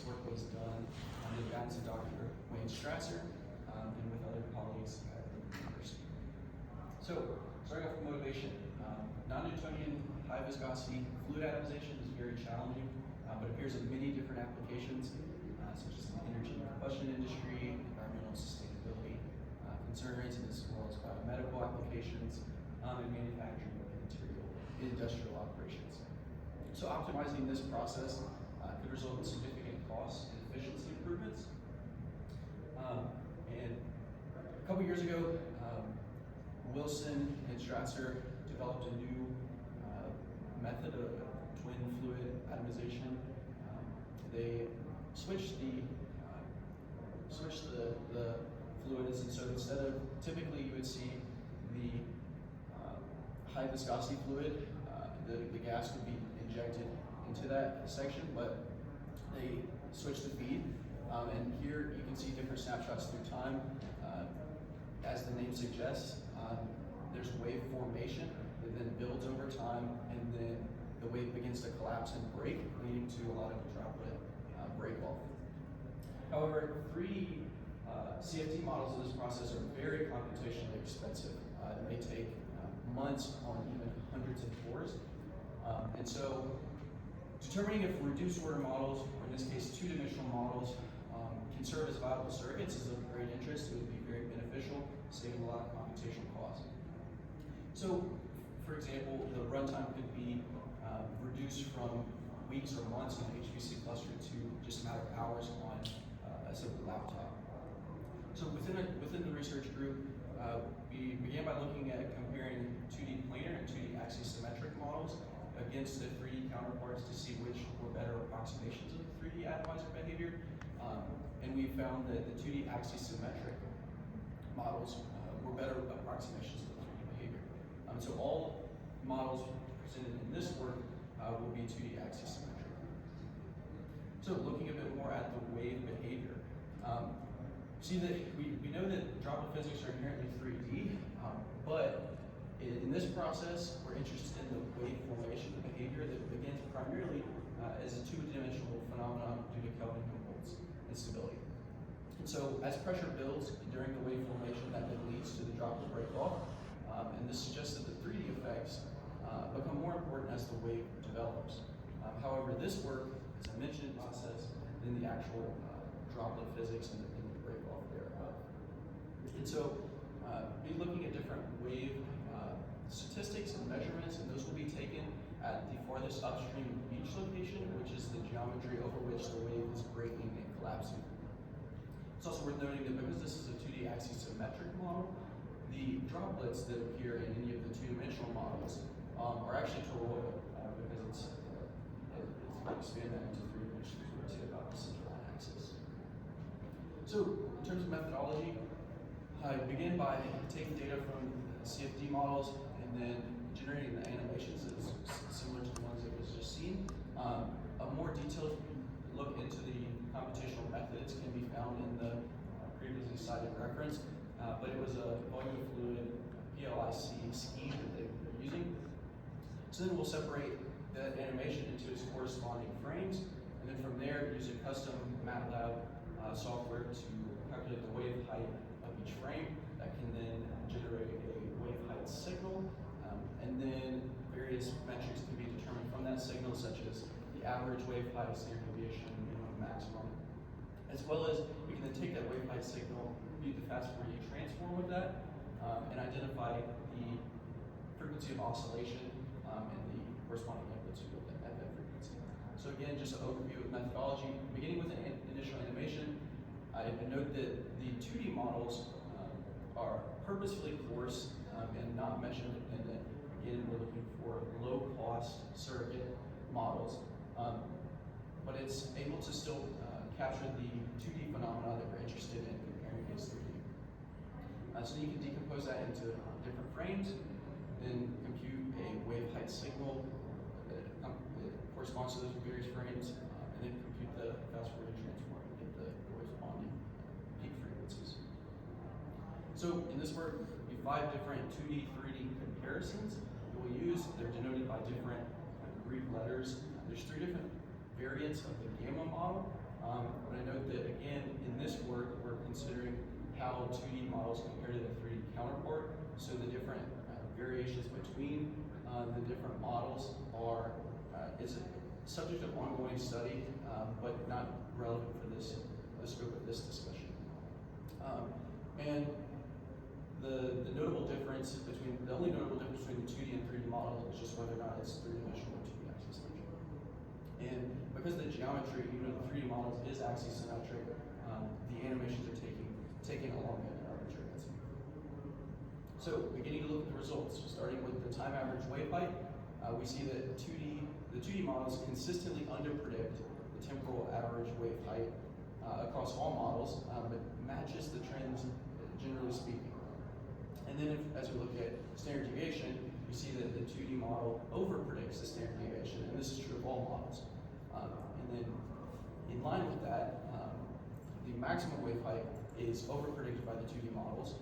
work was done under the guidance of Dr. Wayne Strasser and with other colleagues at the university. So, starting off with motivation, non-Newtonian high viscosity fluid atomization is very challenging, but appears in many different applications, such as the energy and combustion industry, environmental sustainability concerns, as well as biomedical applications, and manufacturing of material industrial operations. So optimizing this process could result in significant cost and efficiency improvements. And a couple years ago, Wilson and Strasser developed a new method of twin fluid atomization. They switched the fluids, and so instead of typically you would see the high viscosity fluid, the gas would be injected into that section, but they switched the feed, and here you can see different snapshots through time. As the name suggests, there's wave formation that then builds over time, and then the wave begins to collapse and break, leading to a lot of droplet break-off. However, 3D CFD models of this process are very computationally expensive. They may take months on even hundreds of cores. And so determining if reduced order models, or in this case two-dimensional models, can serve as viable surrogates is of great interest. It would be very beneficial, saving a lot of computational costs. So, for example, the runtime could be reduced from weeks or months on an HPC cluster to just a matter of hours on a simple laptop. So within the research group, we began by looking at comparing 2D planar and 2D axisymmetric models against the 3D counterparts to see which were better approximations of the 3D atomizer behavior. And we found that the 2D axisymmetric models were better approximations of the 3D behavior. So all models presented in this work will be 2D axisymmetric. So looking a bit more at the wave behavior, see that we know that droplet physics are inherently 3D, but in this process, we're interested in the wave formation, the behavior that begins primarily as a two-dimensional phenomenon due to Kelvin-Humboldt's instability. And so as pressure builds during the wave formation, that then leads to the droplet break-off, and this suggests that the 3D effects become more important as the wave develops. However, this work, as I mentioned, process than the actual droplet physics and the break-off thereof. And so, be looking at different wave statistics and measurements, and those will be taken at the farthest upstream beach location, which is the geometry over which the wave is breaking and collapsing. It's also worth noting that because this is a 2D axisymmetric model, the droplets that appear in any of the two-dimensional models are actually toroidal, because it's expand that into 3 dimensions, we see about the central axis. So, in terms of methodology, I begin by taking data from CFD models and then generating the animations that is similar to the ones that was just seen. A more detailed look into the computational methods can be found in the previously cited reference, but it was a volume of fluid PLIC scheme that they were using. So then we'll separate that animation into its corresponding frames, and then from there use a custom MATLAB software to calculate the wave height of each frame. That can then generate a wave height signal, and then various metrics can be determined from that signal, such as the average wave height, standard deviation, minimum, maximum, as well as we can then take that wave height signal, do the fast Fourier transform with that, and identify the frequency of oscillation and the corresponding amplitude at that frequency. So again, just an overview of methodology. Beginning with an initial animation, I note that the 2D models are purposefully coarse and not mesh independent. Again, we're looking for low-cost surrogate models, but it's able to still capture the 2D phenomena that we're interested in comparing against 3D. So you can decompose that into different frames, then compute a wave height signal that corresponds to those various frames, and then compute the fast Fourier transform and get the corresponding peak frequencies. So in this work, we have 5 different 2D, 3D comparisons that we use. They're denoted by different Greek letters. There's 3 different variants of the gamma model, But I note that, again, in this work, we're considering how 2D models compare to their 3D counterpart. So the different variations between the different models is a subject of ongoing study, but not relevant for the scope of this discussion. And the only notable difference between the 2D and 3D models is just whether or not it's three-dimensional or 2D axisymmetric. And because the geometry, even though the 3D models is axisymmetric, the animations are taken along an arbitrary density. So beginning to look at the results, starting with the time average wave height, we see that the 2D models consistently underpredict the temporal average wave height across all models, but matches the trends generally speaking. And then as we look at standard deviation, you see that the 2D model overpredicts the standard deviation, and this is true of all models. And then in line with that, the maximum wave height is overpredicted by the 2D models.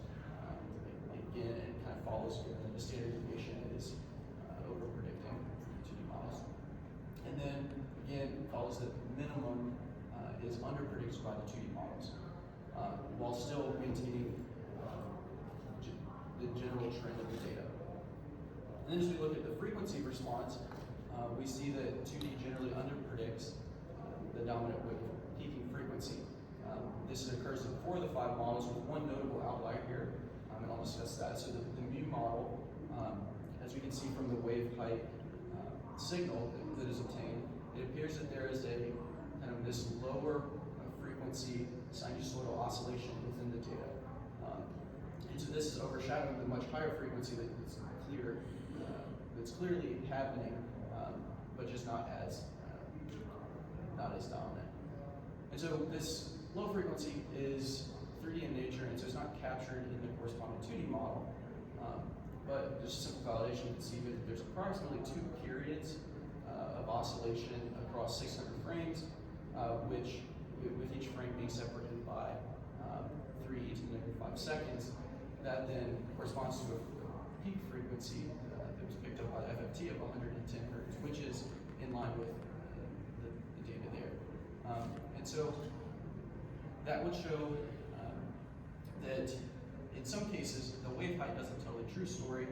Again, it kind of follows the standard deviation is overpredicting the 2D models. And then again, it follows that the minimum is underpredicted by the 2D models, while still maintaining the general trend of the data. And then as we look at the frequency response, we see that 2D generally underpredicts the dominant wave peaking frequency. This occurs in 4 of the 5 models with one notable outlier here, and I'll discuss that. So the mu model, as we can see from the wave height signal that is obtained, it appears that there is a kind of this lower frequency sinusoidal oscillation within the data. And so this is overshadowing the much higher frequency that's clearly happening, but just not as dominant. And so this low frequency is 3D in nature, and so it's not captured in the corresponding 2D model. But just simple validation, you can see that there's approximately 2 periods of oscillation across 600 frames, which with each frame being separated by 3 e to the negative 5 seconds. That then corresponds to a peak frequency that was picked up by the FFT of 110 hertz, which is in line with the data there. And so that would show that in some cases the wave height doesn't tell the true story,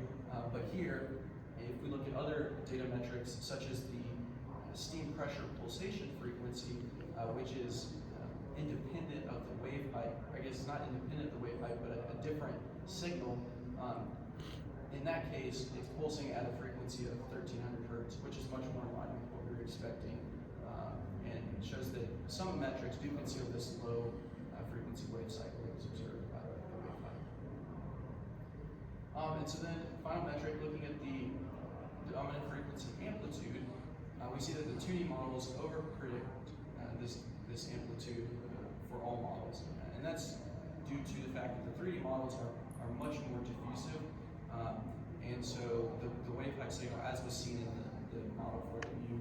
but here, if we look at other data metrics such as the steam pressure pulsation frequency, which is independent of the wave height, I guess not independent of the wave height, but a different signal. In that case, it's pulsing at a frequency of 1300 hertz, which is much more in line with what we were expecting, and shows that some metrics do conceal this low frequency wave cycle that was observed by the wave height. And so then, final metric, looking at the dominant frequency amplitude, we see that the 2D models overpredict this amplitude for all models, and that's due to the fact that the 3D models are much more diffusive, and so the wave height signal, as was seen in the model for the mu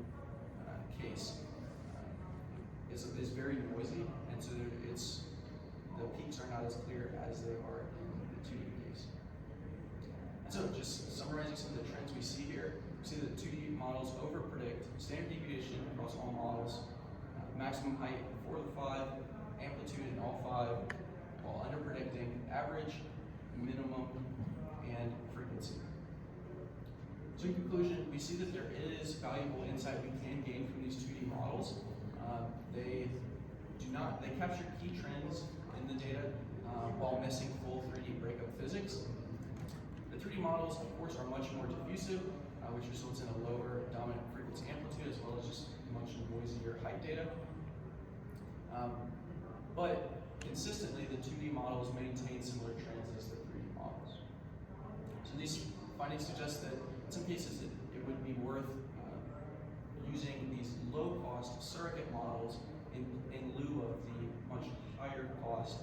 case, is very noisy, and so the peaks are not as clear as they are in the 2D case. And so just summarizing some of the trends we see here, we see that 2D models overpredict standard deviation across all models, maximum height in 4 of the 5, amplitude in all 5, while underpredicting average, minimum, and frequency. So in conclusion, we see that there is valuable insight we can gain from these 2D models. They capture key trends in the data while missing full 3D breakup physics. The 3D models, of course, are much more diffusive, which results in a lower dominant frequency amplitude as well as just much noisier height data. But consistently, the 2D models maintain similar trends as the 3D models. So these findings suggest that in some cases it would be worth using these low-cost surrogate models in lieu of the much higher cost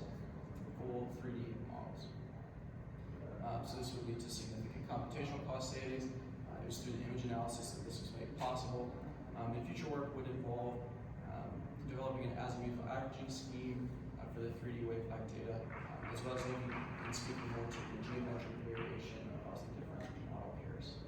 full 3D models. So this would lead to significant computational cost savings. It was through the image analysis that this was made possible. And future work would involve developing an azimuthal averaging scheme for the 3D wave height data, as well as looking and speaking more to the geometric variation across the different model pairs.